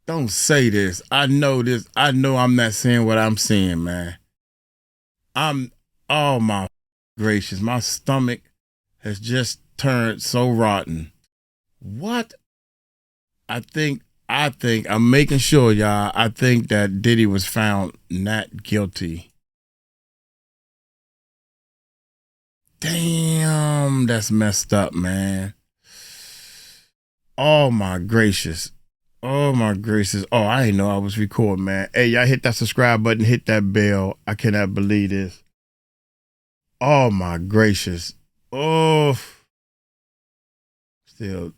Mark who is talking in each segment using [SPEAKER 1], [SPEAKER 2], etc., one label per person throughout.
[SPEAKER 1] Don't say this. I know this. I know I'm not saying what I'm saying, man. I'm, oh my gracious, my stomach has just turned so rotten. What? I think I'm making sure, y'all. I think that Diddy was found not guilty. Damn, that's messed up, man. Oh my gracious. Oh my gracious. Oh, I didn't know I was recording, man. Hey, y'all hit that subscribe button, hit that bell. I cannot believe this. Oh my gracious. Oh, still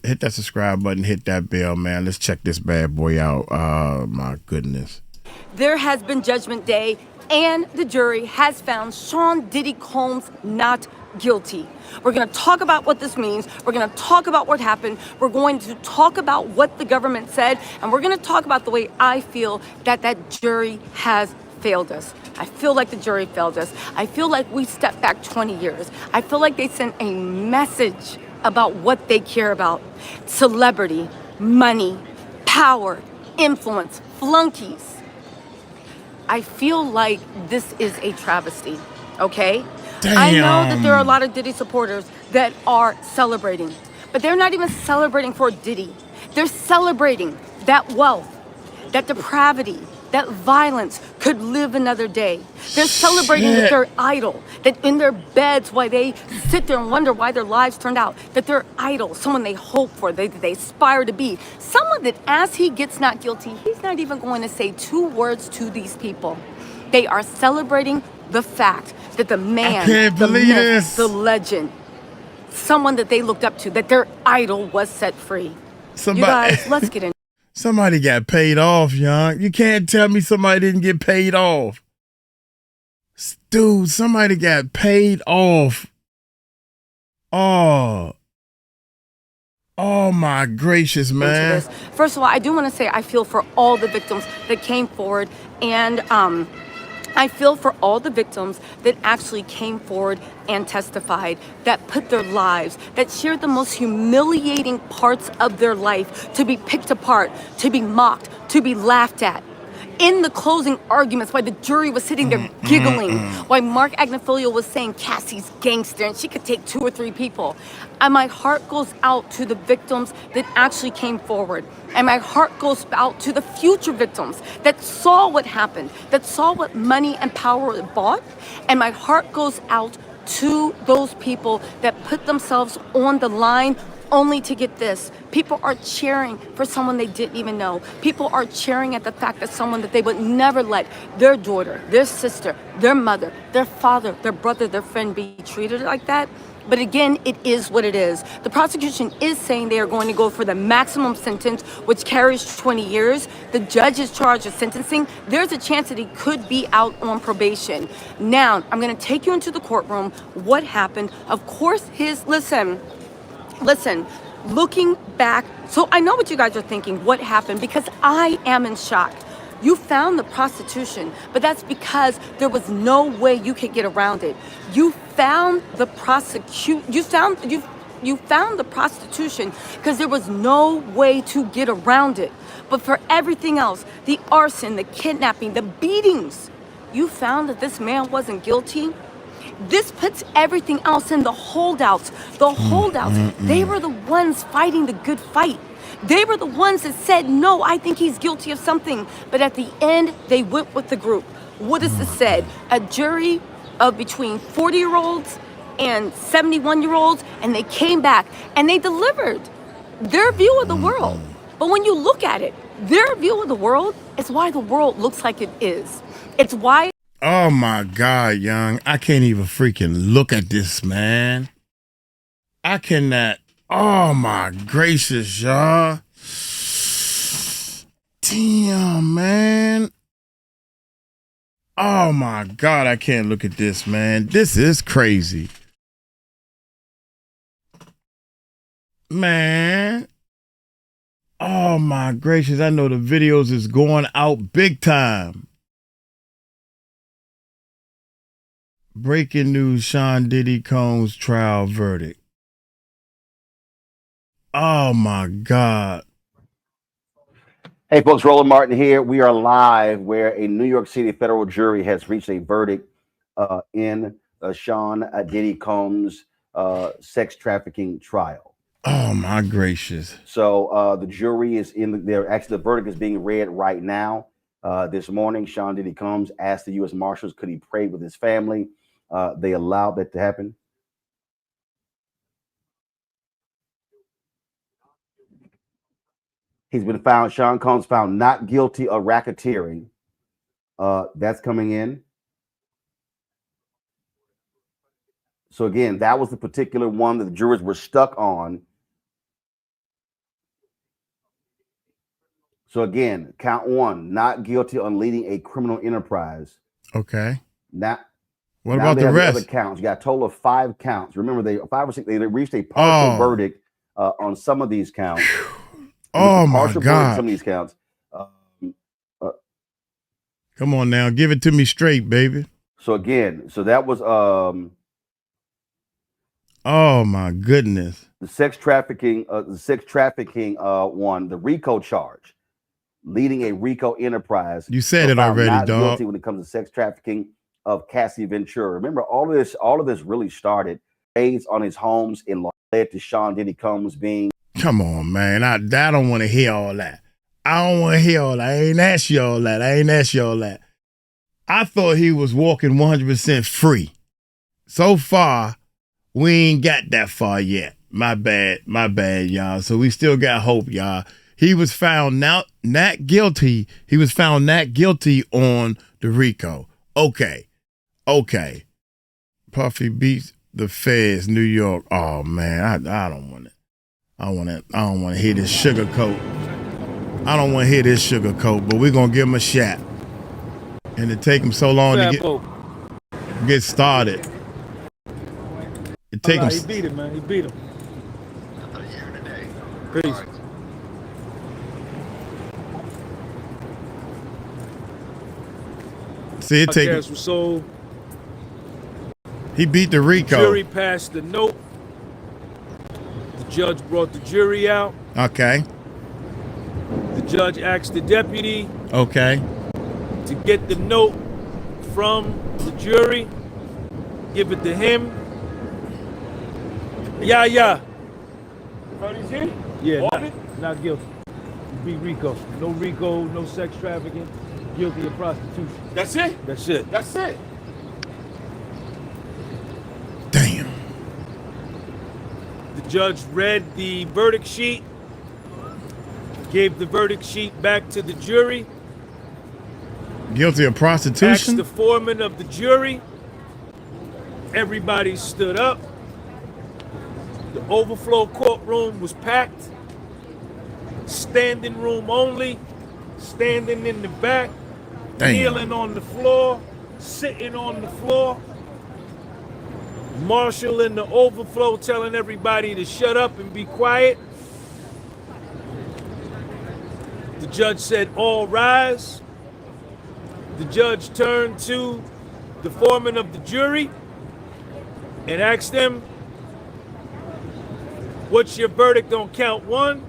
[SPEAKER 1] hit that subscribe button, hit that bell, man. Let's check this bad boy out. Oh my goodness.
[SPEAKER 2] There has been Judgment Day, and the jury has found Sean Diddy Combs not guilty. We're going to talk about what this means. We're going to talk about what happened. We're going to talk about what the government said, and we're going to talk about the way I feel that jury has failed us. I feel like the jury failed us. I feel like we stepped back 20 years. I feel like they sent a message about what they care about. Celebrity, money, power, influence, flunkies. I feel like this is a travesty, okay?
[SPEAKER 1] Damn.
[SPEAKER 2] I know that there are a lot of Diddy supporters that are celebrating, but they're not even celebrating for Diddy. They're celebrating that wealth, that depravity, that violence could live another day. They're celebrating that they're idle, that in their beds while they sit there and wonder why their lives turned out, that they're idle, someone they hope for, they aspire to be. Someone that as he gets not guilty, he's not even going to say two words to these people. They are celebrating the fact that the man, the myth, the legend, someone that they looked up to, that their idol was set free. You guys, let's get in.
[SPEAKER 1] Somebody got paid off, young. You can't tell me somebody didn't get paid off. Dude, somebody got paid off. Oh my gracious, man.
[SPEAKER 2] First of all, I do want to say I feel for all the victims that came forward, and I feel for all the victims that actually came forward and testified, that put their lives, that shared the most humiliating parts of their life to be picked apart, to be mocked, to be laughed at. In the closing arguments, while the jury was sitting there giggling, while Mark Agnifilo was saying Cassie's gangster and she could take 2 or 3 people. And my heart goes out to the victims that actually came forward. And my heart goes out to the future victims that saw what happened, that saw what money and power bought. And my heart goes out to those people that put themselves on the line only to get this. People are cheering for someone they didn't even know. People are cheering at the fact that someone that they would never let their daughter, their sister, their mother, their father, their brother, their friend be treated like that. But again, it is what it is. The prosecution is saying they are going to go for the maximum sentence, which carries 20 years. The judge is charged with sentencing. There's a chance that he could be out on probation. Now, I'm going to take you into the courtroom. What happened? Of course, Listen, looking back, so I know what you guys are thinking, what happened, because I am in shock. You found the prostitution, but that's because there was no way you could get around it. You found the you found the prostitution because there was no way to get around it. But for everything else, the arson, the kidnapping, the beatings, you found that this man wasn't guilty. This puts everything else in the holdouts. The holdouts, they were the ones fighting the good fight. They were the ones that said, no, I think he's guilty of something. But at the end, they went with the group. What is this said? A jury of between 40-year-olds and 71-year-olds, and they came back and they delivered their view of the world. But when you look at it, their view of the world is why the world looks like it is. It's why.
[SPEAKER 1] Oh my God, young. I can't even freaking look at this, man. I cannot. Oh my gracious, y'all. Damn, man. Oh my God, I can't look at this, man. This is crazy. Man. Oh my gracious, I know the videos is going out big time. Breaking news, Sean Diddy Combs trial verdict. Oh my God.
[SPEAKER 3] Hey folks, Roland Martin here. We are live where a New York City federal jury has reached a verdict in Sean Diddy Combs' sex trafficking trial.
[SPEAKER 1] Oh my gracious.
[SPEAKER 3] So the jury is in there. Actually, the verdict is being read right now. This morning, Sean Diddy Combs asked the U.S. Marshals could he pray with his family. They allowed that to happen. He's been found, Sean Combs found not guilty of racketeering. That's coming in. So again, that was the particular one that the jurors were stuck on. So again, count one, not guilty on leading a criminal enterprise.
[SPEAKER 1] Okay.
[SPEAKER 3] Now,
[SPEAKER 1] what about the rest?
[SPEAKER 3] The other counts. You got a total of 5 counts. Remember, they 5 or 6. They reached a partial verdict on some of these counts.
[SPEAKER 1] Oh my God!
[SPEAKER 3] Some of these counts.
[SPEAKER 1] Come on now, give it to me straight, baby.
[SPEAKER 3] So again, so that was
[SPEAKER 1] oh my goodness.
[SPEAKER 3] The sex trafficking one, the RICO charge, leading a RICO enterprise.
[SPEAKER 1] You said it already,
[SPEAKER 3] not
[SPEAKER 1] dog.
[SPEAKER 3] Guilty when it comes to sex trafficking of Cassie Ventura. Remember, all of this really started raids on his homes and led to Sean Diddy Combs being.
[SPEAKER 1] Come on, man. I don't want to hear all that. I don't want to hear all that. I ain't asked you all that. I thought he was walking 100% free. So far, we ain't got that far yet. My bad, y'all. So we still got hope, y'all. He was found not guilty. He was found not guilty on the RICO. Okay. Puffy beats the feds, New York. Oh man, I don't want it. I don't want to hear this sugar coat. But we're gonna give him a shot. And it take him so long to get started. It take him.
[SPEAKER 4] He beat him, man. He beat him. Peace.
[SPEAKER 1] See, it take him.
[SPEAKER 4] Was sold.
[SPEAKER 1] He beat the RICO.
[SPEAKER 4] The jury passed the note. The judge brought the jury out.
[SPEAKER 1] Okay.
[SPEAKER 4] The judge asked the deputy.
[SPEAKER 1] Okay.
[SPEAKER 4] To get the note from the jury, give it to him. Yeah. Yeah, not guilty. You beat RICO. No RICO, no sex trafficking. Guilty of prostitution.
[SPEAKER 5] That's it?
[SPEAKER 4] That's it.
[SPEAKER 5] That's it.
[SPEAKER 1] Damn.
[SPEAKER 4] The judge read the verdict sheet, gave the verdict sheet back to the jury.
[SPEAKER 1] Guilty of prostitution?
[SPEAKER 4] Asked the foreman of the jury. Everybody stood up. The overflow courtroom was packed. Standing room only. Standing in the back.
[SPEAKER 1] Damn.
[SPEAKER 4] Kneeling on the floor. Sitting on the floor. Marshal in the overflow telling everybody to shut up and be quiet. The judge said, all rise. The judge turned to the foreman of the jury and asked them, what's your verdict on count one?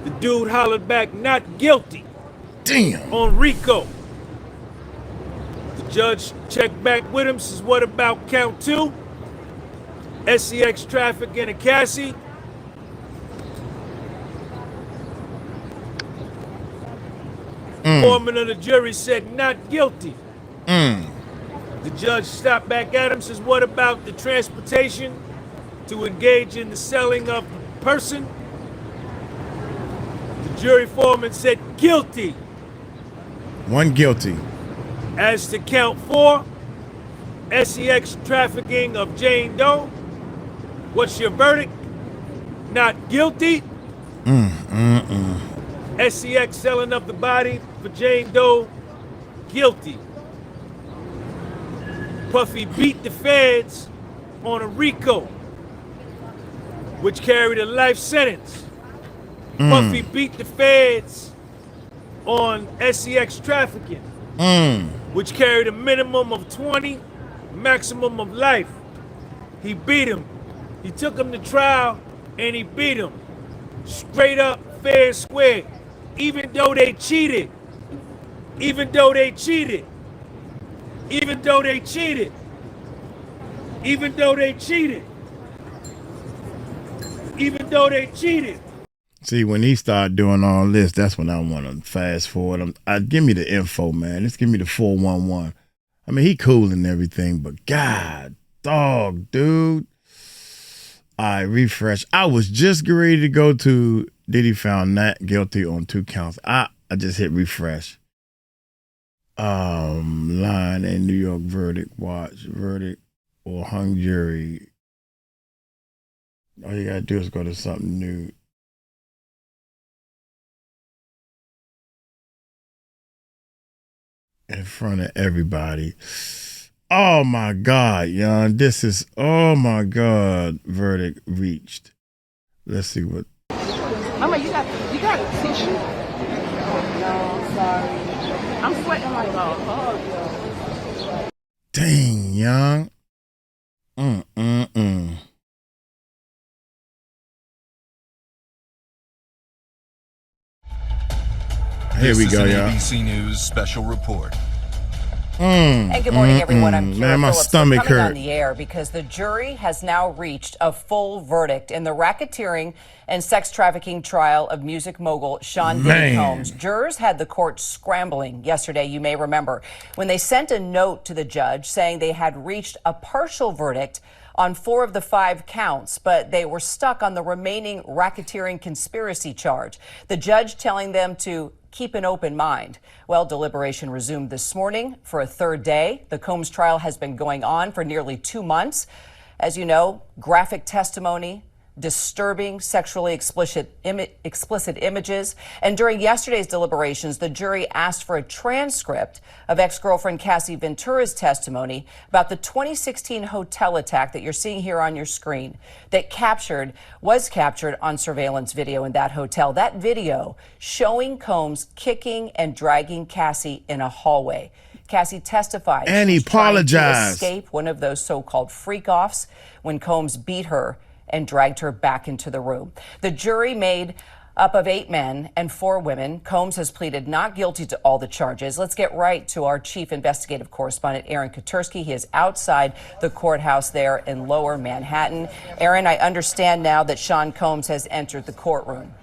[SPEAKER 4] The dude hollered back, not guilty.
[SPEAKER 1] Damn.
[SPEAKER 4] On RICO. The judge checked back with him, says, what about count two? SEX trafficking and Cassie. Foreman of the jury said not guilty. The judge stopped back at him, says, what about the transportation to engage in the selling of the person? The jury foreman said guilty.
[SPEAKER 1] One guilty.
[SPEAKER 4] As to count four, SEX trafficking of Jane Doe. What's your verdict? Not guilty. SEX selling of the body for Jane Doe, guilty. Puffy beat the feds on a RICO, which carried a life sentence. Puffy beat the feds on SEX trafficking, which carried a minimum of 20, maximum of life. He beat him. He took him to trial and he beat him. Straight up, fair and square. even though they cheated, even though they cheated, even though they cheated, even though they cheated, even though they cheated.
[SPEAKER 1] See, when he started doing all this, that's when I want to fast forward. Give me the info, man. Just give me the 411. I mean, he cool and everything, but God, dog, dude. All right, refresh. I was just ready to go to Diddy found not guilty on 2 counts. I just hit refresh. Line and New York verdict, watch, verdict or hung jury. All you gotta do is go to something new. In front of everybody. Oh my God, young. This is, oh my God, verdict reached. Let's see what.
[SPEAKER 5] Mama, you got a tissue? No, I'm sorry. I'm sweating like a hog.
[SPEAKER 1] Dang, young. Here we go, y'all.
[SPEAKER 6] ABC News special report.
[SPEAKER 7] And good morning, everyone. I'm Kira
[SPEAKER 1] Man, my
[SPEAKER 7] Phillips.
[SPEAKER 1] stomach
[SPEAKER 7] We're coming
[SPEAKER 1] hurt.
[SPEAKER 7] on the air because the jury has now reached a full verdict in the racketeering and sex trafficking trial of music mogul Sean Diddy Combs. Jurors had the court scrambling yesterday, you may remember, when they sent a note to the judge saying they had reached a partial verdict on 4 of the 5 counts, but they were stuck on the remaining racketeering conspiracy charge. The judge telling them to keep an open mind. Well, deliberation resumed this morning for a 3rd day. The Combs trial has been going on for nearly 2 months. As you know, graphic testimony, disturbing sexually explicit images. And during yesterday's deliberations, the jury asked for a transcript of ex-girlfriend Cassie Ventura's testimony about the 2016 hotel attack that you're seeing here on your screen that was captured on surveillance video in that hotel. That video showing Combs kicking and dragging Cassie in a hallway. Cassie testified
[SPEAKER 1] and he apologized.
[SPEAKER 7] To escape one of those so-called freak-offs when Combs beat her and dragged her back into the room. The jury made up of 8 men and 4 women. Combs has pleaded not guilty to all the charges. Let's get right to our chief investigative correspondent, Aaron Katursky. He is outside the courthouse there in Lower Manhattan. Aaron, I understand now that Sean Combs has entered the courtroom.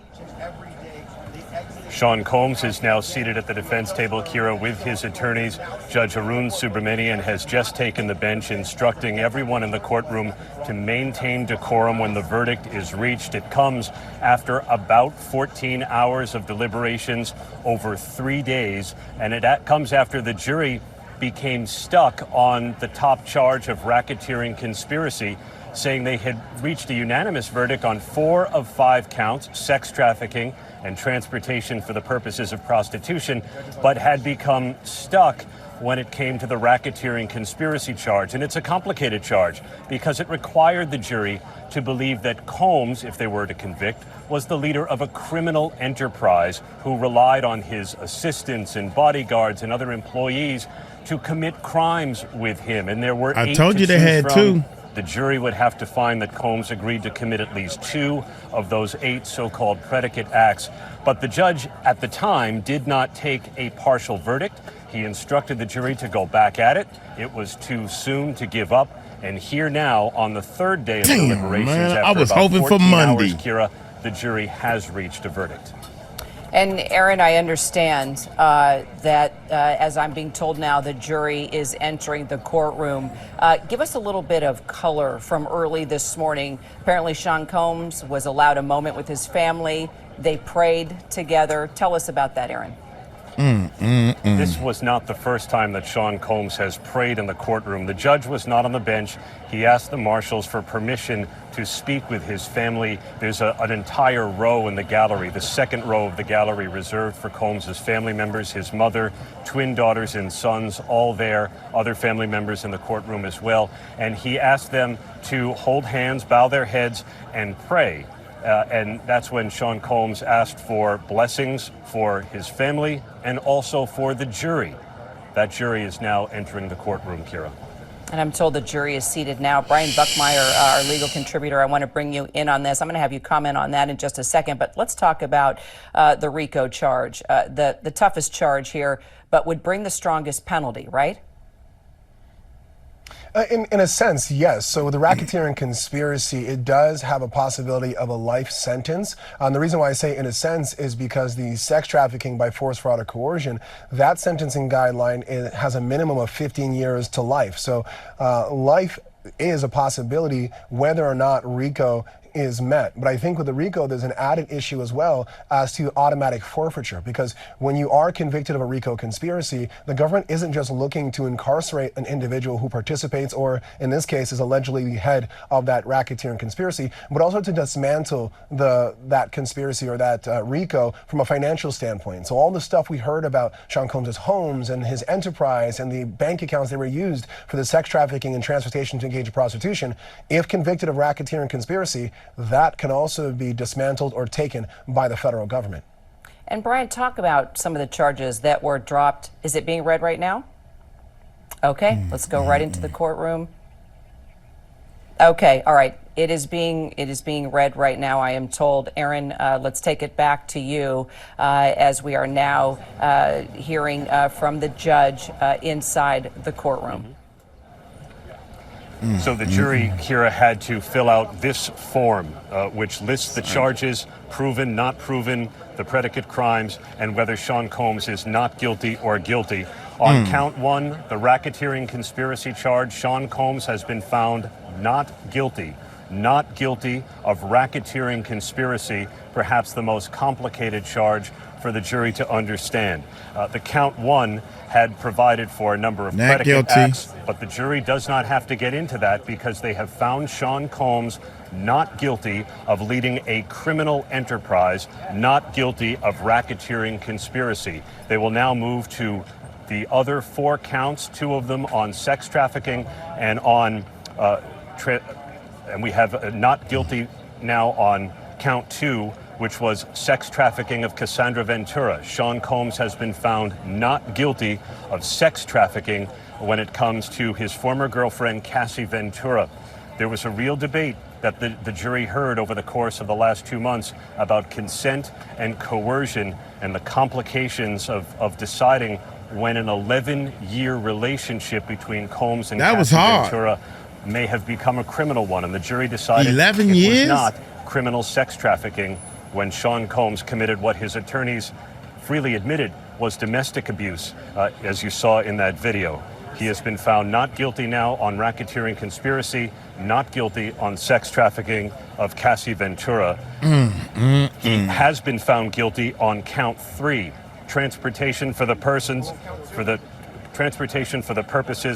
[SPEAKER 8] Sean Combs is now seated at the defense table, Kira, with his attorneys. Judge Arun Subramanian has just taken the bench, instructing everyone in the courtroom to maintain decorum when the verdict is reached. It comes after about 14 hours of deliberations over 3 days, and it comes after the jury became stuck on the top charge of racketeering conspiracy, saying they had reached a unanimous verdict on 4 of 5 counts, sex trafficking and transportation for the purposes of prostitution, but had become stuck when it came to the racketeering conspiracy charge. And it's a complicated charge because it required the jury to believe that Combs, if they were to convict, was the leader of a criminal enterprise who relied on his assistants and bodyguards and other employees to commit crimes with him. And there were 8
[SPEAKER 1] I told you they had 2.
[SPEAKER 8] The jury would have to find that Combs agreed to commit at least 2 of those 8 so-called predicate acts. But the judge at the time did not take a partial verdict. He instructed the jury to go back at it. It was too soon to give up. And here now, on the 3rd day of deliberations,
[SPEAKER 1] man,
[SPEAKER 8] after
[SPEAKER 1] I was
[SPEAKER 8] about
[SPEAKER 1] hoping for
[SPEAKER 8] 14
[SPEAKER 1] Monday.
[SPEAKER 8] hours, Kira, the jury has reached a verdict.
[SPEAKER 7] And Aaron, I understand that, as I'm being told now, the jury is entering the courtroom. Give us a little bit of color from early this morning. Apparently, Sean Combs was allowed a moment with his family. They prayed together. Tell us about that, Aaron.
[SPEAKER 8] This was not the first time that Sean Combs has prayed in the courtroom. The judge was not on the bench. He asked the marshals for permission to speak with his family. There's an entire row in the gallery, the 2nd row of the gallery reserved for Combs's family members, his mother, twin daughters and sons, all there, other family members in the courtroom as well. And he asked them to hold hands, bow their heads, and pray. And that's when Sean Combs asked for blessings for his family and also for the jury. That jury is now entering the courtroom, Kira.
[SPEAKER 7] And I'm told the jury is seated now. Brian Buckmeyer, our legal contributor, I want to bring you in on this. I'm going to have you comment on that in just a second. But let's talk about the RICO charge, the toughest charge here, but would bring the strongest penalty, right?
[SPEAKER 9] In a sense, yes. So with the racketeering conspiracy, it does have a possibility of a life sentence. The reason why I say in a sense is because the sex trafficking by force, fraud, or coercion, that sentencing guideline has a minimum of 15 years to life. So life is a possibility whether or not RICO is met. But I think with the RICO, there's an added issue as well as to automatic forfeiture, because when you are convicted of a RICO conspiracy, the government isn't just looking to incarcerate an individual who participates, or in this case is allegedly the head of that racketeering conspiracy, but also to dismantle that conspiracy or that RICO from a financial standpoint. So all the stuff we heard about Sean Combs' homes and his enterprise and the bank accounts that were used for the sex trafficking and transportation to engage in prostitution, if convicted of racketeering conspiracy, that can also be dismantled or taken by the federal government.
[SPEAKER 7] And Brian, talk about some of the charges that were dropped. Is it being read right now? Okay, let's go right into the courtroom. Okay, all right. It is being read right now, I am told. Aaron, let's take it back to you as we are now hearing from the judge inside the courtroom.
[SPEAKER 8] So the jury, Kira, had to fill out this form, which lists the charges, proven, not proven, the predicate crimes, and whether Sean Combs is not guilty or guilty. On count one, the racketeering conspiracy charge, Sean Combs has been found not guilty of racketeering conspiracy, perhaps the most complicated charge for the jury to understand. The count one had provided for a number of predicate acts, but the jury does not have to get into that because they have found Sean Combs not guilty of leading a criminal enterprise, not guilty of racketeering conspiracy. They will now move to the other 4 counts, 2 of them on sex trafficking and on and we have not guilty now on count 2, which was sex trafficking of Cassandra Ventura. Sean Combs has been found not guilty of sex trafficking when it comes to his former girlfriend, Cassie Ventura. There was a real debate that the jury heard over the course of the last 2 months about consent and coercion and the complications of deciding when an 11-year relationship between Combs and Cassie Ventura may have become a criminal one. And the jury decided
[SPEAKER 1] 11
[SPEAKER 8] it
[SPEAKER 1] years?
[SPEAKER 8] was not criminal sex trafficking when Sean Combs committed what his attorneys freely admitted was domestic abuse, as you saw in that video. He has been found not guilty now on racketeering conspiracy, not guilty on sex trafficking of Cassie Ventura. He has been found guilty on count 3, transportation for the purposes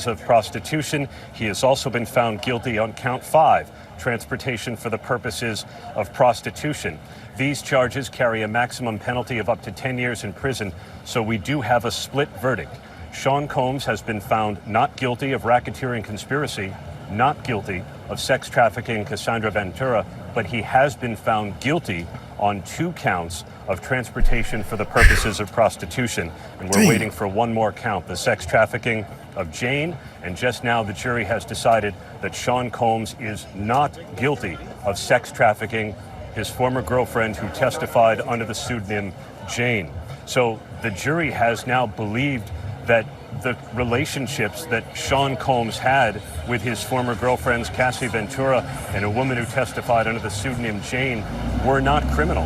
[SPEAKER 8] of prostitution. He has also been found guilty on count 5, transportation for the purposes of prostitution. These charges carry a maximum penalty of up to 10 years in prison, so we do have a split verdict. Sean Combs has been found not guilty of racketeering conspiracy, not guilty of sex trafficking Cassandra Ventura, but he has been found guilty on 2 counts of transportation for the purposes of prostitution. And we're waiting for one more count, the sex trafficking of Jane. And just now the jury has decided that Sean Combs is not guilty of sex trafficking his former girlfriend who testified under the pseudonym Jane. So the jury has now believed that the relationships that Sean Combs had with his former girlfriends Cassie Ventura and a woman who testified under the pseudonym Jane were not criminal,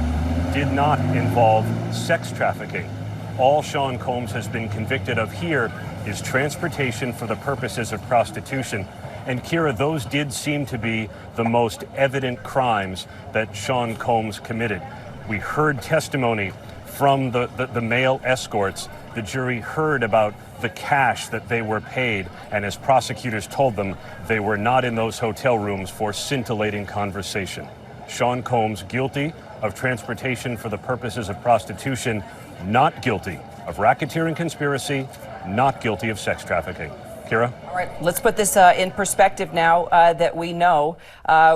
[SPEAKER 8] did not involve sex trafficking. All Sean Combs has been convicted of here is transportation for the purposes of prostitution. And Kira, those did seem to be the most evident crimes that Sean Combs committed. We heard testimony from the male escorts. The jury heard about the cash that they were paid, and as prosecutors told them, they were not in those hotel rooms for scintillating conversation. Sean Combs guilty of transportation for the purposes of prostitution, not guilty of racketeering conspiracy, not guilty of sex trafficking. Kira?
[SPEAKER 7] All right, let's put this in perspective now that we know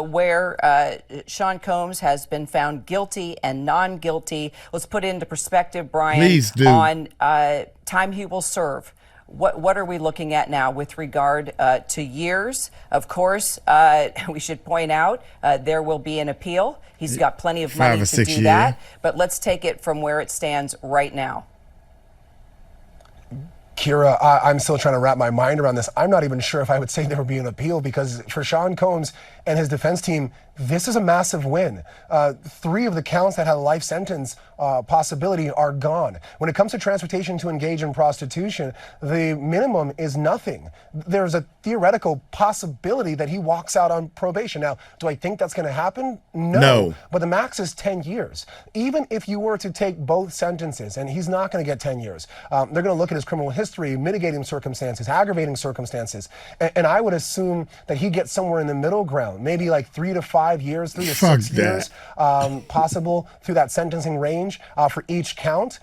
[SPEAKER 7] where Sean Combs has been found guilty and non-guilty. Let's put it into perspective, Brian,
[SPEAKER 1] Please do.
[SPEAKER 7] on time he will serve What are we looking at now with regard to years? Of course, we should point out there will be an appeal. He's got plenty of money to do that. But let's take it from where it stands right now.
[SPEAKER 9] Kira, I'm still trying to wrap my mind around this. I'm not even sure if I would say there would be an appeal, because for Sean Combs and his defense team, this is a massive win. 3 of the counts that had a life sentence possibility are gone. When it comes to transportation to engage in prostitution, the minimum is nothing. There's a theoretical possibility that he walks out on probation. Now, do I think that's going to happen? No. But the max is 10 years. Even if you were to take both sentences, and he's not going to get 10 years, they're going to look at his criminal history, mitigating circumstances, aggravating circumstances, and I would assume that he gets somewhere in the middle ground, maybe like 3 to 5 years, 3 to 6 years, possible through that sentencing range for each count.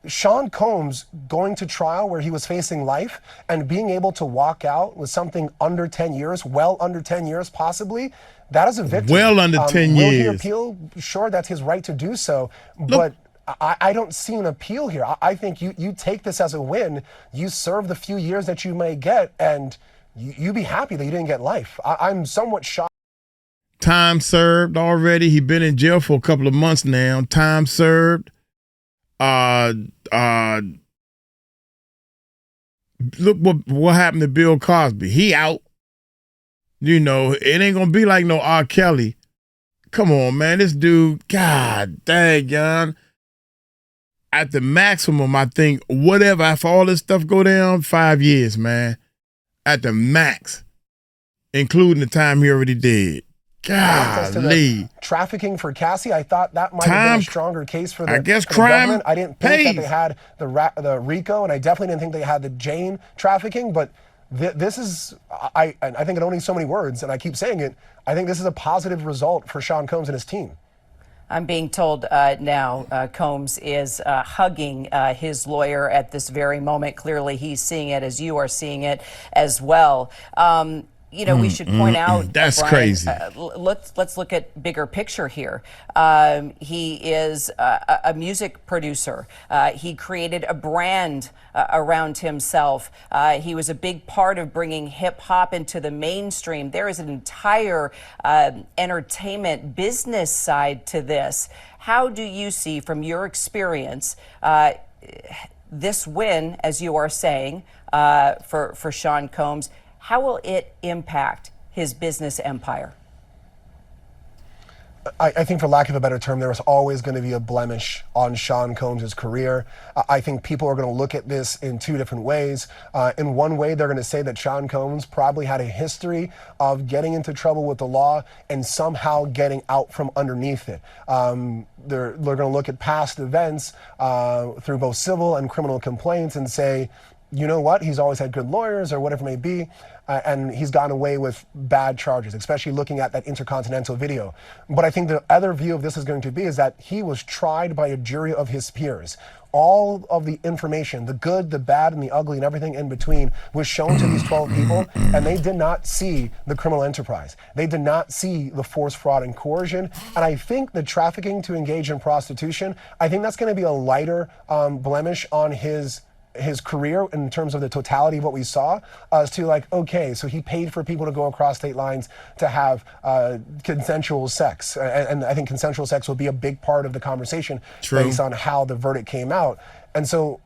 [SPEAKER 9] Sean Combs going to trial where he was facing life and being able to walk out with something under 10 years, well under 10 years possibly, that is a victory.
[SPEAKER 1] Well under 10 years.
[SPEAKER 9] Will he appeal? Sure, that's his right to do so, but I don't see an appeal here. I think you take this as a win, you serve the few years that you may get, and you be happy that you didn't get life. I'm somewhat shocked.
[SPEAKER 1] Time served already. He's been in jail for a couple of months now. Time served. Look what happened to Bill Cosby. He out. You know, it ain't gonna be like no R. Kelly. Come on, man. This dude, God dang, John. At the maximum, I think, whatever, if all this stuff go down, 5 years, man. At the max. Including the time he already did. Golly.
[SPEAKER 9] Trafficking for Cassie, I thought that might have been a stronger case for the,
[SPEAKER 1] crime.
[SPEAKER 9] I didn't think that they had the RICO, and I definitely didn't think they had the Jane trafficking, but this is, I think in only so many words, and I keep saying it, I think this is a positive result for Sean Combs and his team.
[SPEAKER 7] I'm being told now Combs is hugging his lawyer at this very moment. Clearly, he's seeing it as you are seeing it as well. You know, we should point out,
[SPEAKER 1] that's
[SPEAKER 7] Brian,
[SPEAKER 1] crazy.
[SPEAKER 7] Let's look at bigger picture here. He is a music producer. He created a brand around himself. He was a big part of bringing hip hop into the mainstream. There is an entire entertainment business side to this. How do you see, from your experience, this win, as you are saying, for Sean Combs? How will it impact his business empire?
[SPEAKER 9] I think, for lack of a better term, there is always going to be a blemish on Sean Combs' career. I think people are going to look at this in 2 different ways. In one way, they're going to say that Sean Combs probably had a history of getting into trouble with the law and somehow getting out from underneath it. They're going to look at past events through both civil and criminal complaints and say, you know what, he's always had good lawyers or whatever it may be, and he's gotten away with bad charges, especially looking at that Intercontinental video. But I think the other view of this is going to be is that he was tried by a jury of his peers. All of the information, the good, the bad, and the ugly, and everything in between was shown to these 12 people, and they did not see the criminal enterprise. They did not see the force, fraud, and coercion. And I think the trafficking to engage in prostitution, I think that's going to be a lighter blemish on his career in terms of the totality of what we saw, as to like, okay, so he paid for people to go across state lines to have consensual sex. And I think consensual sex will be a big part of the conversation based on how the verdict came out. And so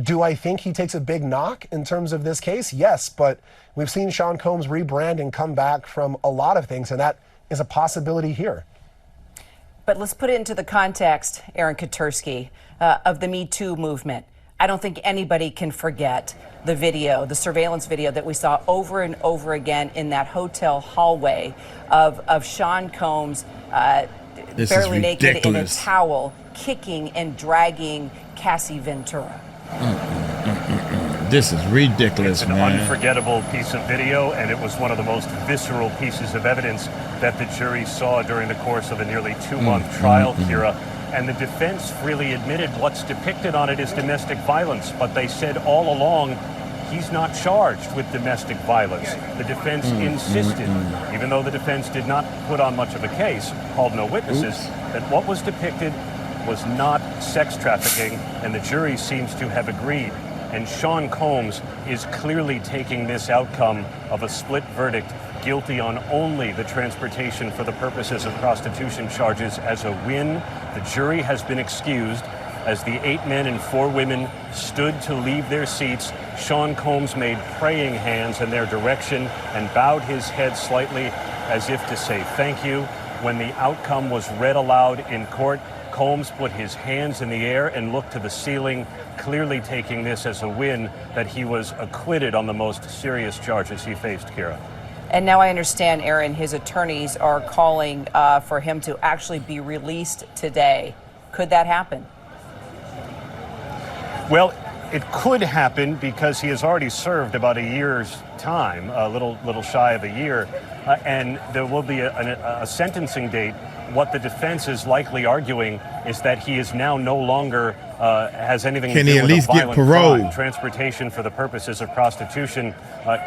[SPEAKER 9] do I think he takes a big knock in terms of this case? Yes, but we've seen Sean Combs rebrand and come back from a lot of things, and that is a possibility here.
[SPEAKER 7] But let's put it into the context, Aaron Katursky, of the MeToo movement. I don't think anybody can forget the video, the surveillance video that we saw over and over again in that hotel hallway of Sean Combs barely naked in a towel, kicking and dragging Cassie Ventura.
[SPEAKER 1] This is ridiculous,
[SPEAKER 8] it's an unforgettable piece of video, and it was one of the most visceral pieces of evidence that the jury saw during the course of a nearly 2-month trial, Kira. And the defense freely admitted what's depicted on it is domestic violence, but they said all along he's not charged with domestic violence. The defense insisted, even though the defense did not put on much of a case, called no witnesses, that what was depicted was not sex trafficking, and the jury seems to have agreed. And Sean Combs is clearly taking this outcome of a split verdict, guilty on only the transportation for the purposes of prostitution charges, as a win. The jury has been excused. As the 8 men and 4 women stood to leave their seats, Sean Combs made praying hands in their direction and bowed his head slightly as if to say thank you. When the outcome was read aloud in court, Combs put his hands in the air and looked to the ceiling, clearly taking this as a win that he was acquitted on the most serious charges he faced, Kira.
[SPEAKER 7] And now I understand, Aaron, his attorneys are calling for him to actually be released today. Could that happen?
[SPEAKER 8] Well, it could happen because he has already served about a year's time, a little shy of a year, and there will be a sentencing date. What the defense is likely arguing is that he is now no longer has anything to do with a violent crime. Transportation for the purposes of prostitution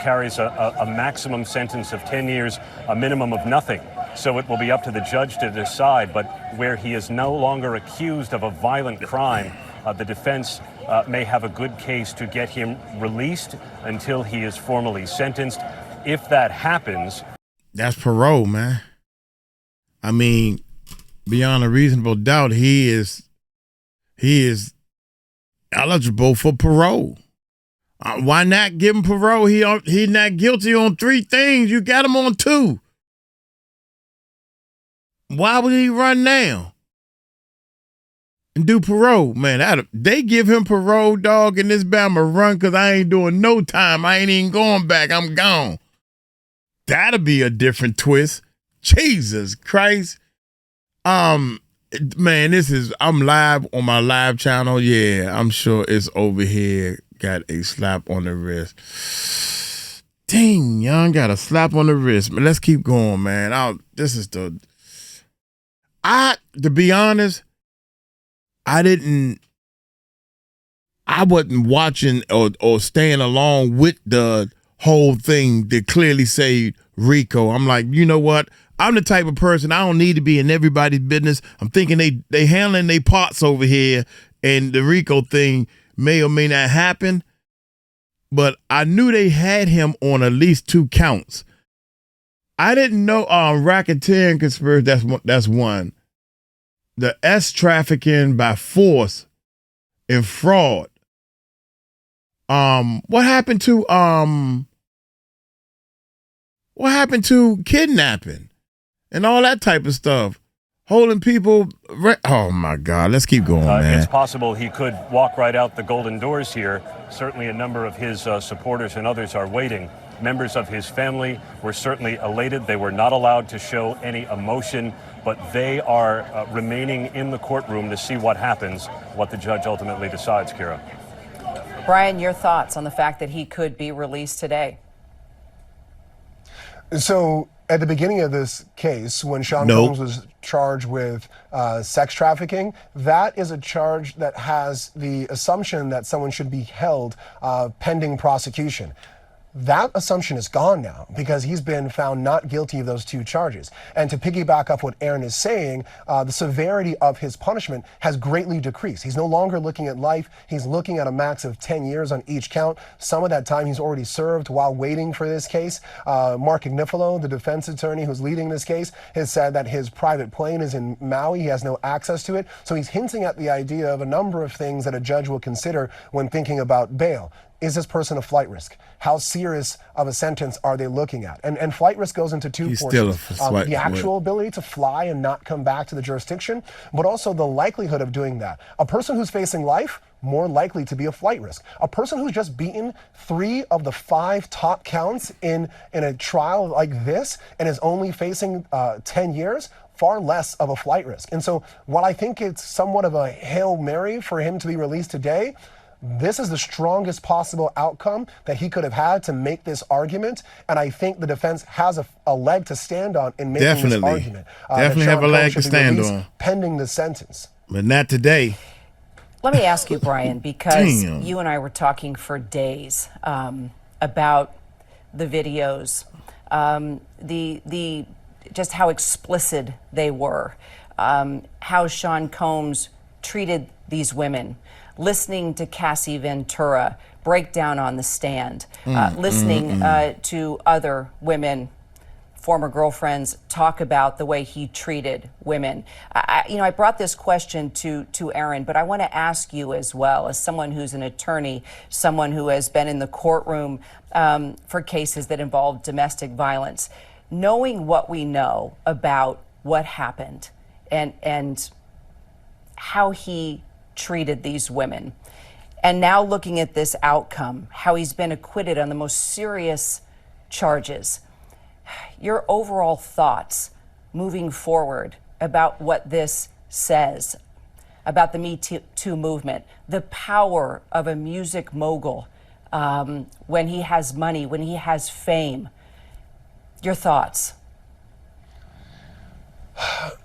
[SPEAKER 8] carries a maximum sentence of 10 years, a minimum of nothing. So it will be up to the judge to decide. But where he is no longer accused of a violent crime, the defense may have a good case to get him released until he is formally sentenced. If that happens,
[SPEAKER 1] that's parole, man. I mean, beyond a reasonable doubt, he is eligible for parole. Why not give him parole? He not guilty on 3 things. You got him on 2. Why would he run now and do parole, man? They give him parole, dog, and this Bama run because I ain't doing no time. I ain't even going back. I'm gone. That'll be a different twist. Jesus Christ. Man, I'm live on my live channel. Yeah, I'm sure it's over here. Got a slap on the wrist. Dang, young, got a slap on the wrist. Man, let's keep going, man. To be honest, I wasn't watching or staying along with the whole thing that clearly said RICO. I'm like, you know what? I'm the type of person, I don't need to be in everybody's business. I'm thinking they handling their parts over here, and the RICO thing may or may not happen. But I knew they had him on at least 2 counts. I didn't know racketeering conspiracy, that's one. The trafficking by force and fraud. What happened to kidnapping and all that type of stuff? Holding people. Oh my God! Let's keep going, man.
[SPEAKER 8] It's possible he could walk right out the golden doors here. Certainly, a number of his supporters and others are waiting. Members of his family were certainly elated. They were not allowed to show any emotion, but they are remaining in the courtroom to see what happens, what the judge ultimately decides, Kira.
[SPEAKER 7] Brian, your thoughts on the fact that he could be released today?
[SPEAKER 9] So at the beginning of this case, when Sean Combs was charged with sex trafficking, that is a charge that has the assumption that someone should be held pending prosecution. That assumption is gone now because he's been found not guilty of those 2 charges. And to piggyback off what Aaron is saying, the severity of his punishment has greatly decreased. He's no longer looking at life. He's looking at a max of 10 years on each count. Some of that time he's already served while waiting for this case. Mark Ignifilo, the defense attorney who's leading this case, has said that his private plane is in Maui. He has no access to it. So he's hinting at the idea of a number of things that a judge will consider when thinking about bail. Is this person a flight risk? How serious of a sentence are they looking at? And flight risk goes into 2 portions. The actual ability to fly and not come back to the jurisdiction, but also the likelihood of doing that. A person who's facing life, more likely to be a flight risk. A person who's just beaten 3 of the 5 top counts in a trial like this and is only facing 10 years, far less of a flight risk. And so while I think it's somewhat of a Hail Mary for him to be released today, this is the strongest possible outcome that he could have had to make this argument, and I think the defense has a leg to stand on in making this argument.
[SPEAKER 1] Definitely have a leg to stand on.
[SPEAKER 9] Pending the sentence.
[SPEAKER 1] But not today.
[SPEAKER 7] Let me ask you, Brian, because you and I were talking for days about the videos, the just how explicit they were, how Sean Combs treated these women, listening to Cassie Ventura break down on the stand, listening to other women, former girlfriends, talk about the way he treated women. I brought this question to Aaron, but I want to ask you as well, as someone who's an attorney, someone who has been in the courtroom for cases that involve domestic violence, knowing what we know about what happened and how he treated these women, and now looking at this outcome, how he's been acquitted on the most serious charges, your overall thoughts moving forward about what this says about the MeToo movement, the power of a music mogul when he has money, when he has fame. Your thoughts?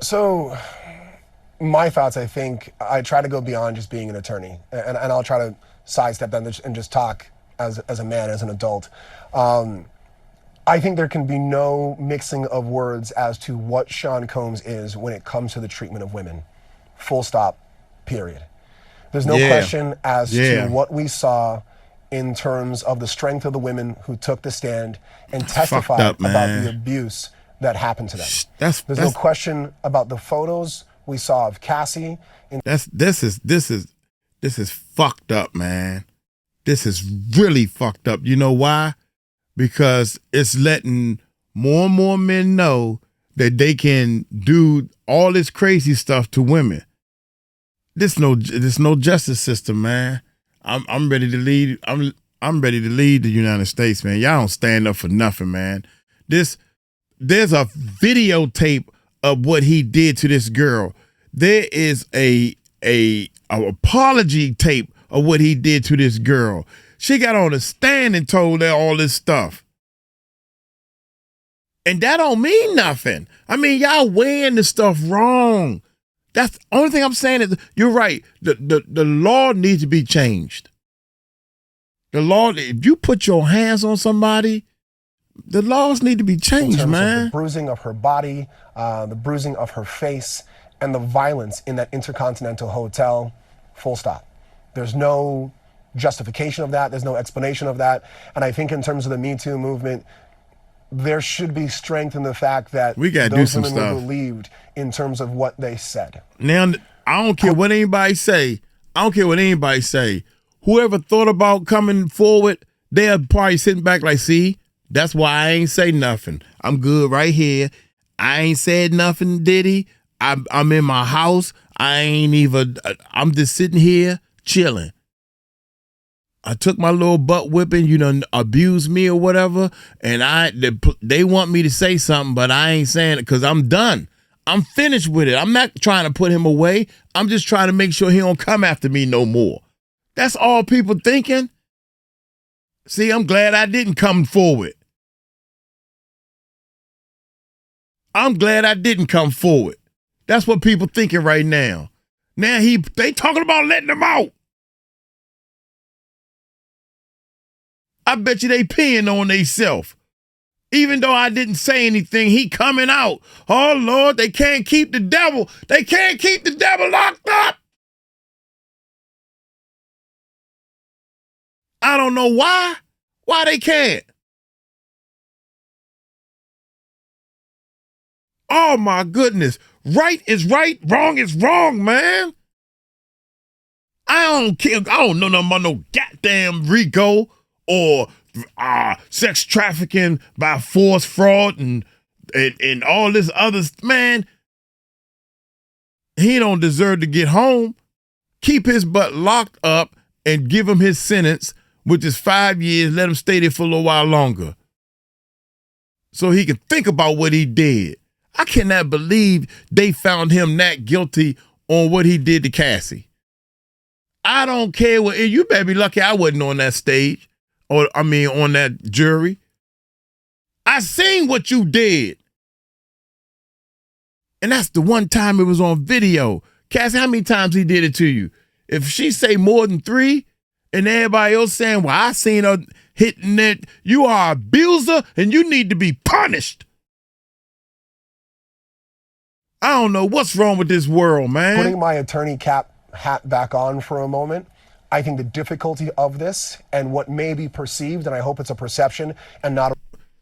[SPEAKER 9] So my thoughts, I think, I try to go beyond just being an attorney, and I'll try to sidestep that and just talk as a man, as an adult. I think there can be no mixing of words as to what Sean Combs is when it comes to the treatment of women. Full stop, period. There's no question as to what we saw in terms of the strength of the women who took the stand and testified about the abuse that happened to them. There's no question about the photos we saw of Cassie.
[SPEAKER 1] This is fucked up, man. This is really fucked up. You know why? Because it's letting more and more men know that they can do all this crazy stuff to women. There's no justice system, man. I'm ready to lead. I'm ready to lead the United States, man. Y'all don't stand up for nothing, man. There's a videotape of what he did to this girl. There is a apology tape of what he did to this girl. She got on the stand and told her all this stuff. And that don't mean nothing. I mean, y'all weighing the stuff wrong. That's the only thing I'm saying is you're right. The law needs to be changed. The law, if you put your hands on somebody, the laws need to be changed, man.
[SPEAKER 9] The bruising of her body, the bruising of her face, and the violence in that Intercontinental Hotel, full stop. There's no justification of that. There's no explanation of that. And I think in terms of the Me Too movement, there should be strength in the fact that
[SPEAKER 1] we gotta do some stuff.
[SPEAKER 9] Were believed in terms of what they said.
[SPEAKER 1] Now, I don't care what anybody say. Whoever thought about coming forward, they're probably sitting back like, see, that's why I ain't say nothing. I'm good right here. I ain't said nothing, Diddy. I'm in my house. I'm just sitting here chilling. I took my little butt whipping, abused me or whatever, and they want me to say something, but I ain't saying it because I'm done. I'm finished with it. I'm not trying to put him away. I'm just trying to make sure he don't come after me no more. That's all people thinking. See, I'm glad I didn't come forward. That's what people thinking right now. Now they talking about letting him out. I bet you they peeing on theyself. Even though I didn't say anything, he coming out. Oh, Lord, they can't keep the devil. They can't keep the devil locked up. I don't know why. Why they can't. Oh, my goodness. Right is right, wrong is wrong, man. I don't care. I don't know nothing about no goddamn RICO or sex trafficking by force, fraud, and all this other, man. He don't deserve to get home. Keep his butt locked up and give him his sentence, which is 5 years. Let him stay there for a little while longer so he can think about what he did. I cannot believe they found him not guilty on what he did to Cassie. I don't care what, you better be lucky I wasn't on that stage. On that jury. I seen what you did. And that's the one time it was on video. Cassie, how many times he did it to you? If she say more than 3, and everybody else saying, well, I seen her hitting it, you are an abuser and you need to be punished. I don't know what's wrong with this world, man.
[SPEAKER 9] Putting my attorney cap hat back on for a moment. I think the difficulty of this and what may be perceived, and I hope it's a perception and not a...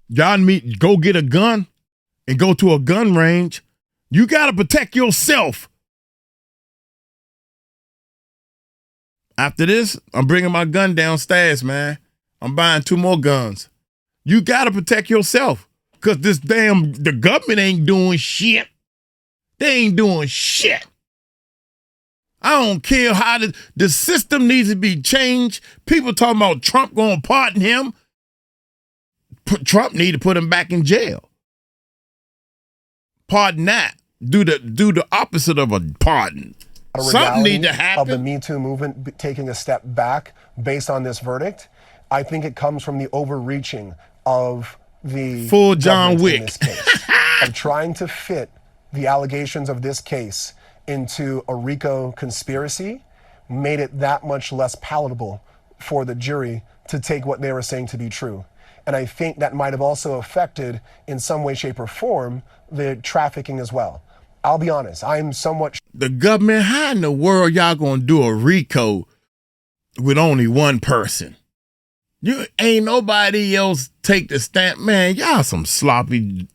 [SPEAKER 1] Y'all go get a gun and go to a gun range. You got to protect yourself. After this, I'm bringing my gun downstairs, man. I'm buying 2 more guns. You got to protect yourself because the government ain't doing shit. They ain't doing shit. I don't care how the system needs to be changed. People talking about Trump going to pardon him. Trump need to put him back in jail. Pardon that. Do the opposite of a pardon. Something need to happen.
[SPEAKER 9] Of the MeToo movement taking a step back based on this verdict, I think it comes from the overreaching of the
[SPEAKER 1] full John Wick
[SPEAKER 9] in this case, of trying to fit the allegations of this case into a RICO conspiracy, made it that much less palatable for the jury to take what they were saying to be true. And I think that might have also affected, in some way, shape, or form, the trafficking as well. I'll be honest, I'm somewhat...
[SPEAKER 1] The government, how in the world y'all gonna do a RICO with only one person? You ain't nobody else take the stamp. Man, y'all some sloppy...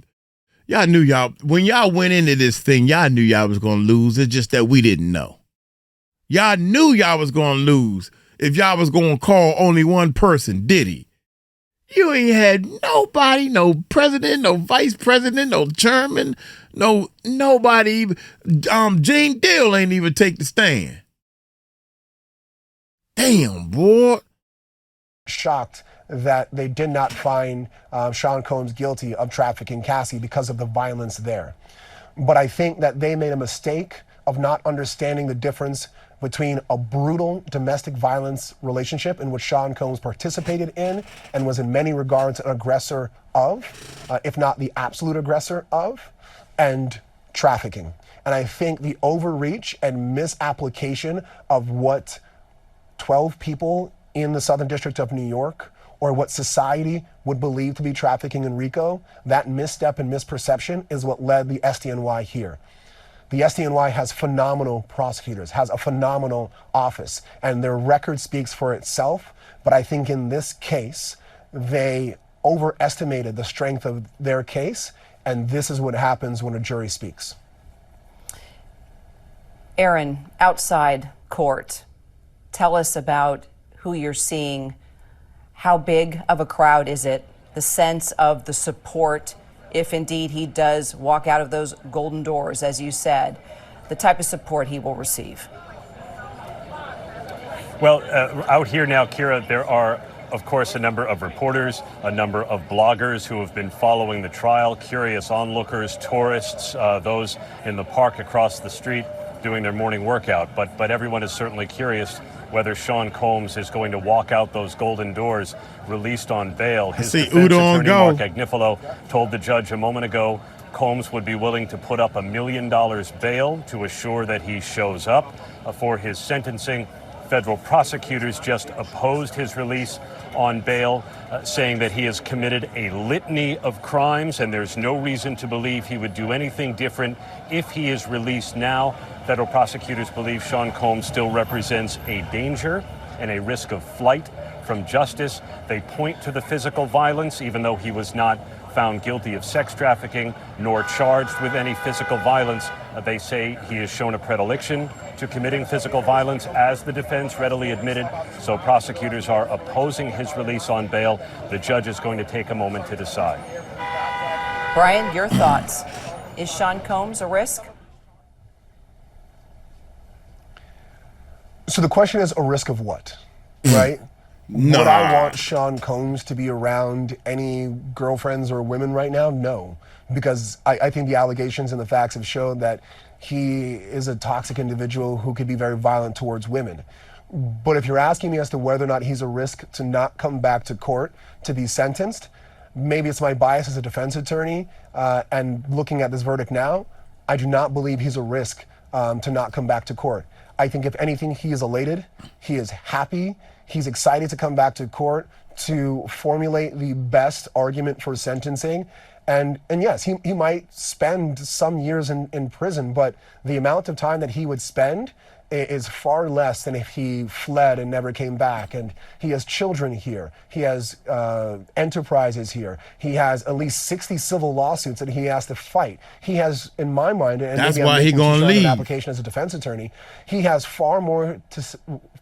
[SPEAKER 1] Y'all knew when y'all went into this thing, y'all knew y'all was gonna lose. It's just that we didn't know. Y'all knew y'all was gonna lose if y'all was gonna call only one person, Diddy. You ain't had nobody, no president, no vice president, no chairman, nobody even. Gene Deal ain't even take the stand. Damn, boy.
[SPEAKER 9] Shocked that they did not find Sean Combs guilty of trafficking Cassie because of the violence there. But I think that they made a mistake of not understanding the difference between a brutal domestic violence relationship in which Sean Combs participated in and was in many regards an aggressor of, if not the absolute aggressor of, and trafficking. And I think the overreach and misapplication of what 12 people in the Southern District of New York, or what society would believe to be trafficking in RICO, that misstep and misperception is what led the SDNY here. The SDNY has phenomenal prosecutors, has a phenomenal office, and their record speaks for itself. But I think in this case, they overestimated the strength of their case, and this is what happens when a jury speaks.
[SPEAKER 7] Aaron, outside court, tell us about who you're seeing. How big of a crowd is it? The sense of the support, if indeed he does walk out of those golden doors, as you said, the type of support he will receive.
[SPEAKER 8] Well, out here now, Kira, there are, of course, a number of reporters, a number of bloggers who have been following the trial, curious onlookers, tourists, those in the park across the street doing their morning workout. But everyone is certainly curious whether Sean Combs is going to walk out those golden doors released on bail. His defense attorney, Mark Agnifilo, told the judge a moment ago Combs would be willing to put up $1 million bail to assure that he shows up for his sentencing. Federal prosecutors just opposed his release on bail, saying that he has committed a litany of crimes and there's no reason to believe he would do anything different if he is released now. Federal prosecutors believe Sean Combs still represents a danger and a risk of flight from justice. They point to the physical violence, even though he was not found guilty of sex trafficking nor charged with any physical violence. They say he has shown a predilection to committing physical violence, as the defense readily admitted. So prosecutors are opposing his release on bail. The judge is going to take a moment to decide.
[SPEAKER 7] Brian, your thoughts. Is Sean Combs a risk?
[SPEAKER 9] So the question is, a risk of what, right?
[SPEAKER 1] Nah.
[SPEAKER 9] Would I want Sean Combs to be around any girlfriends or women right now? No, because I think the allegations and the facts have shown that he is a toxic individual who could be very violent towards women. But if you're asking me as to whether or not he's a risk to not come back to court to be sentenced, maybe it's my bias as a defense attorney, and looking at this verdict now, I do not believe he's a risk to not come back to court. I think if anything, he is elated, he is happy, he's excited to come back to court to formulate the best argument for sentencing. And yes, he might spend some years in prison, but the amount of time that he would spend is far less than if he fled and never came back. And he has children here. He has enterprises here. He has at least 60 civil lawsuits that he has to fight. He has, in my mind, and
[SPEAKER 1] that's
[SPEAKER 9] maybe
[SPEAKER 1] why
[SPEAKER 9] I'm
[SPEAKER 1] he
[SPEAKER 9] making too
[SPEAKER 1] gonna
[SPEAKER 9] strong an
[SPEAKER 1] leave.
[SPEAKER 9] application as a defense attorney, he has far more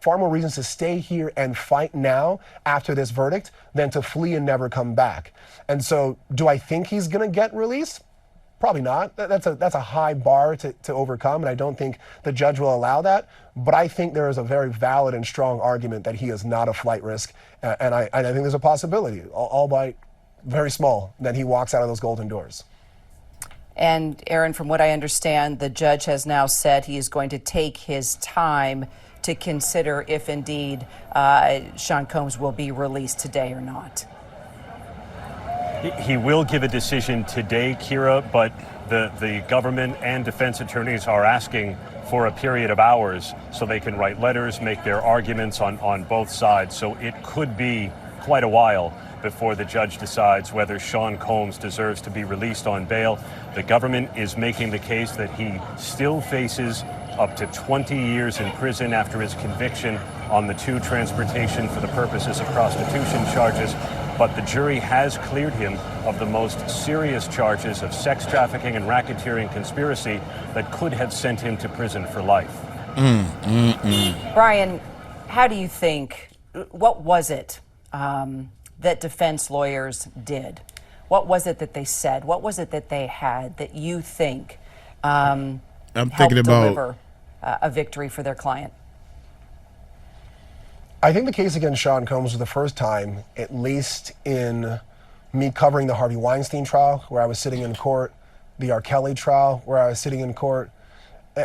[SPEAKER 9] reasons to stay here and fight now after this verdict than to flee and never come back. And so, do I think he's going to get released? Probably not. That's a high bar to overcome, and I don't think the judge will allow that. But I think there is a very valid and strong argument that he is not a flight risk, and I think there's a possibility, albeit very small, that he walks out of those golden doors.
[SPEAKER 7] And Aaron, from what I understand, the judge has now said he is going to take his time to consider if indeed Sean Combs will be released today or not.
[SPEAKER 8] He will give a decision today, Kira, but the government and defense attorneys are asking for a period of hours so they can write letters, make their arguments on both sides. So it could be quite a while before the judge decides whether Sean Combs deserves to be released on bail. The government is making the case that he still faces up to 20 years in prison after his conviction on the 2 transportation for the purposes of prostitution charges. But the jury has cleared him of the most serious charges of sex trafficking and racketeering conspiracy that could have sent him to prison for life.
[SPEAKER 7] Brian, how do you think, what was it that defense lawyers did? What was it that they said? What was it that they had that you think
[SPEAKER 1] I'm
[SPEAKER 7] helped
[SPEAKER 1] thinking about
[SPEAKER 7] deliver a victory for their client?
[SPEAKER 9] I think the case against Sean Combs was the first time, at least in me covering the Harvey Weinstein trial, where I was sitting in court, the R. Kelly trial, where I was sitting in court,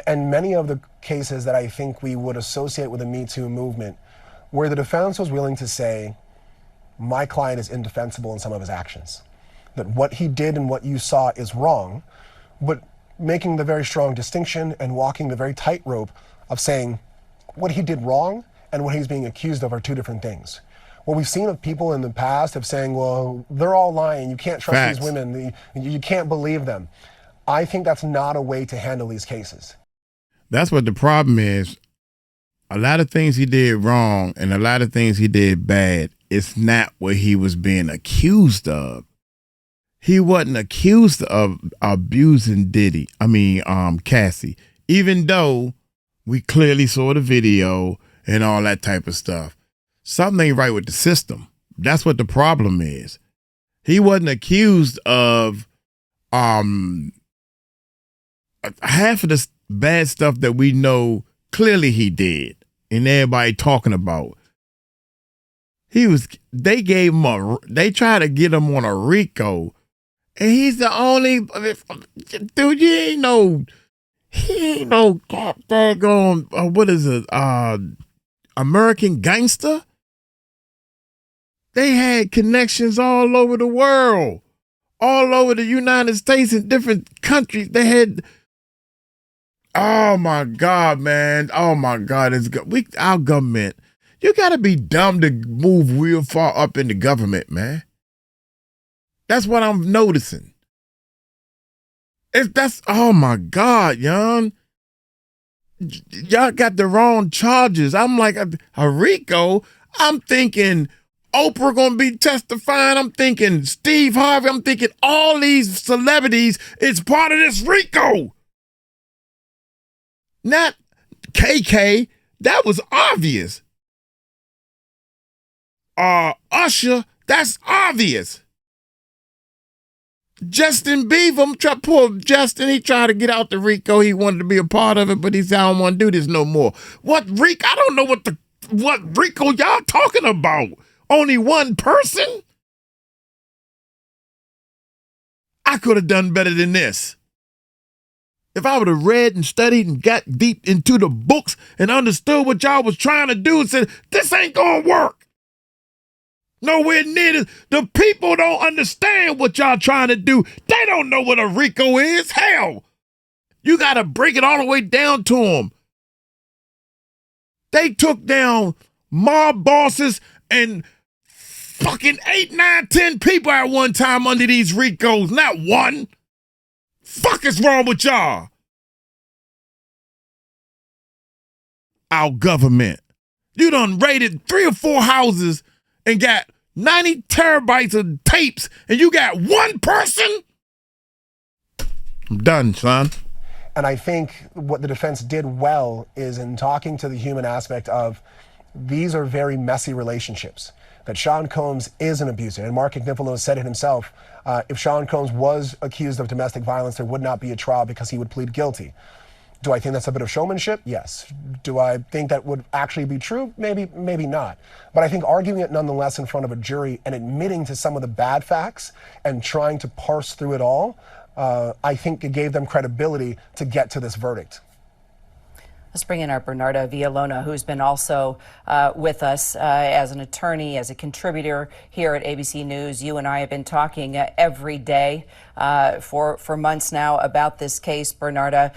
[SPEAKER 9] and many of the cases that I think we would associate with the MeToo movement, where the defense was willing to say, my client is indefensible in some of his actions. That what he did and what you saw is wrong, but making the very strong distinction and walking the very tightrope of saying what he did wrong and what he's being accused of are 2 different things. What we've seen of people in the past of saying, well, they're all lying, you can't trust
[SPEAKER 1] Facts.
[SPEAKER 9] these women, you can't believe them. I think that's not a way to handle these cases.
[SPEAKER 1] That's what the problem is. A lot of things he did wrong and a lot of things he did bad. It's not what he was being accused of. He wasn't accused of abusing Cassie, even though we clearly saw the video and all that type of stuff. Something ain't right with the system. That's what the problem is. He wasn't accused of half of the bad stuff that we know clearly he did and everybody talking about. They tried to get him on a RICO, and he's the only dude. He ain't no daggone what is it? American gangster. They had connections all over the world, all over the United States and different countries. They had. Oh my God, man! Oh my God! Our government. You gotta be dumb to move real far up in the government, man. That's what I'm noticing. Oh my God, young. Y'all got the wrong charges. I'm like a RICO. I'm thinking Oprah gonna be testifying. I'm thinking Steve Harvey. I'm thinking all these celebrities is part of this RICO. Not KK. That was obvious. Usher. That's obvious. Justin Bieber, poor Justin, he tried to get out the RICO. He wanted to be a part of it, but he said, I don't want to do this no more. What RICO? I don't know what RICO y'all talking about. Only one person? I could have done better than this. If I would have read and studied and got deep into the books and understood what y'all was trying to do and said, this ain't gonna work. Nowhere near this. The people don't understand what y'all trying to do. They don't know what a RICO is. Hell, you got to break it all the way down to them. They took down mob bosses and fucking 8, 9, 10 people at one time under these RICOs. Not one. Fuck is wrong with y'all? our government. You done raided 3 or 4 houses and got 90 terabytes of tapes, and you got one person? I'm done, son.
[SPEAKER 9] And I think what the defense did well is in talking to the human aspect of these are very messy relationships, that Sean Combs is an abuser. And Mark Agnifilo said it himself. If Sean Combs was accused of domestic violence, there would not be a trial because he would plead guilty. Do I think that's a bit of showmanship? Yes. Do I think that would actually be true? Maybe, maybe not. But I think arguing it nonetheless in front of a jury and admitting to some of the bad facts and trying to parse through it all, I think it gave them credibility to get to this verdict.
[SPEAKER 7] Let's bring in our Bernarda Villalona, who's been also with us as an attorney, as a contributor here at ABC News. You and I have been talking every day for months now about this case. Bernarda,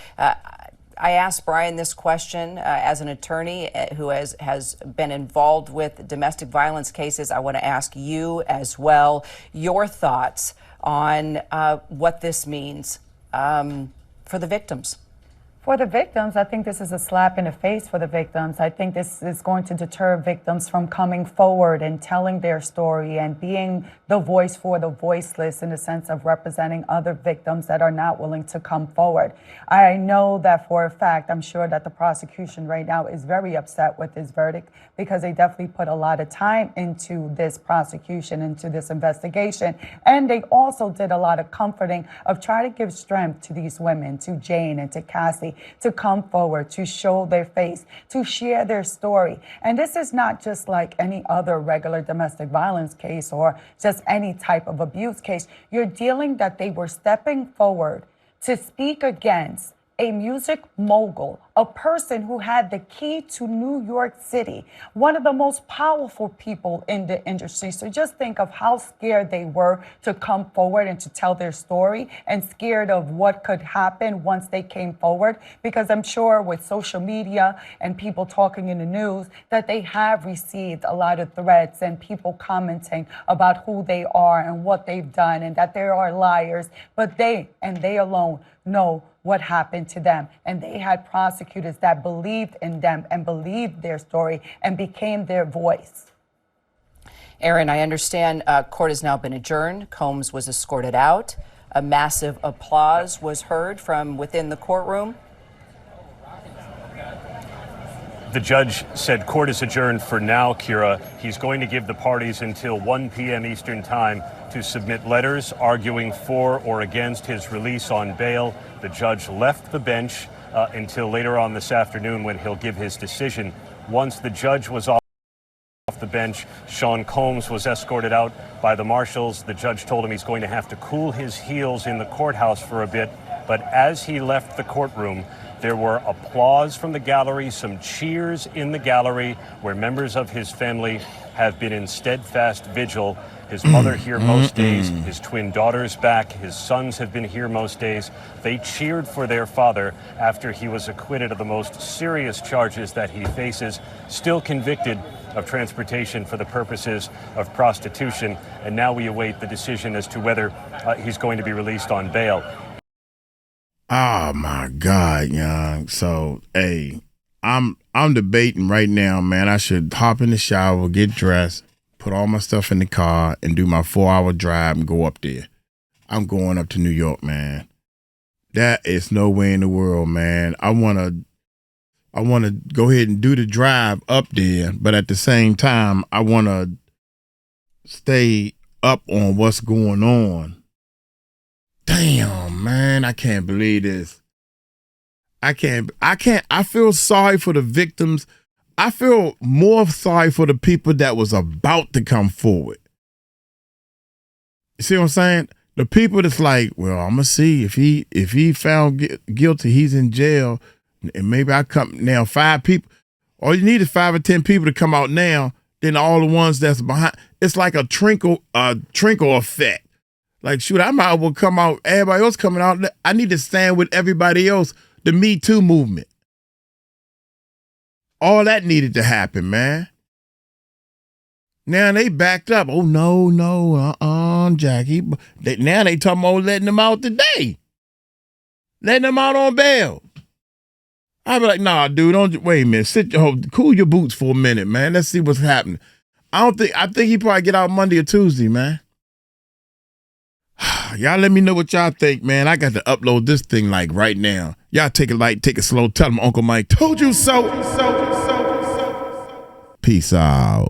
[SPEAKER 7] I asked Brian this question as an attorney who has been involved with domestic violence cases. I want to ask you as well your thoughts on what this means for the victims.
[SPEAKER 10] For the victims, I think this is a slap in the face for the victims. I think this is going to deter victims from coming forward and telling their story and being the voice for the voiceless in the sense of representing other victims that are not willing to come forward. I know that for a fact, I'm sure that the prosecution right now is very upset with this verdict because they definitely put a lot of time into this prosecution, into this investigation. And they also did a lot of comforting of trying to give strength to these women, to Jane and to Cassie, to come forward, to show their face, to share their story. And this is not just like any other regular domestic violence case or just any type of abuse case. You're dealing that they were stepping forward to speak against a music mogul, a person who had the key to New York City, one of the most powerful people in the industry. So just think of how scared they were to come forward and to tell their story and scared of what could happen once they came forward. Because I'm sure with social media and people talking in the news that they have received a lot of threats and people commenting about who they are and what they've done and that they are liars. But they and they alone know what happened to them. And they had prosecutors that believed in them and believed their story and became their voice.
[SPEAKER 7] Aaron, I understand court has now been adjourned. Combs was escorted out. A massive applause was heard from within the courtroom.
[SPEAKER 8] The judge said court is adjourned for now, Kira. He's going to give the parties until 1 p.m. Eastern time to submit letters arguing for or against his release on bail. The judge left the bench until later on this afternoon when he'll give his decision. Once the judge was off the bench, Sean Combs was escorted out by the marshals. The judge told him he's going to have to cool his heels in the courthouse for a bit. But as he left the courtroom, there were applause from the gallery, some cheers in the gallery where members of his family have been in steadfast vigil. His mother here most days, his twin daughters back, his sons have been here most days. They cheered for their father after he was acquitted of the most serious charges that he faces, still convicted of transportation for the purposes of prostitution. And now we await the decision as to whether he's going to be released on bail.
[SPEAKER 1] Oh my God, young. So, hey, I'm debating right now, man. I should hop in the shower, get dressed, put all my stuff in the car, and do my 4-hour drive and go up there. I'm going up to New York, man. That is no way in the world, man. I wanna go ahead and do the drive up there, but at the same time, I wanna stay up on what's going on. Damn, man, I can't believe this. I feel sorry for the victims. I feel more sorry for the people that was about to come forward. You see what I'm saying? The people that's like, well, I'm gonna see if he found guilty, he's in jail, and maybe I come now 5 people. All you need is 5 or 10 people to come out now. Then all the ones that's behind, it's like a trickle effect. Like, shoot, I might as well come out. Everybody else coming out. I need to stand with everybody else. The MeToo movement. All that needed to happen, man. Now they backed up. Oh, no, Jackie. Now they talking about letting them out today. Letting them out on bail. I'd be like, nah, dude, don't wait a minute. Cool your boots for a minute, man. Let's see what's happening. I think he probably get out Monday or Tuesday, man. Y'all let me know what y'all think, man. I got to upload this thing like right now. Y'all take it slow. Tell him Uncle Mike told you so. Peace out.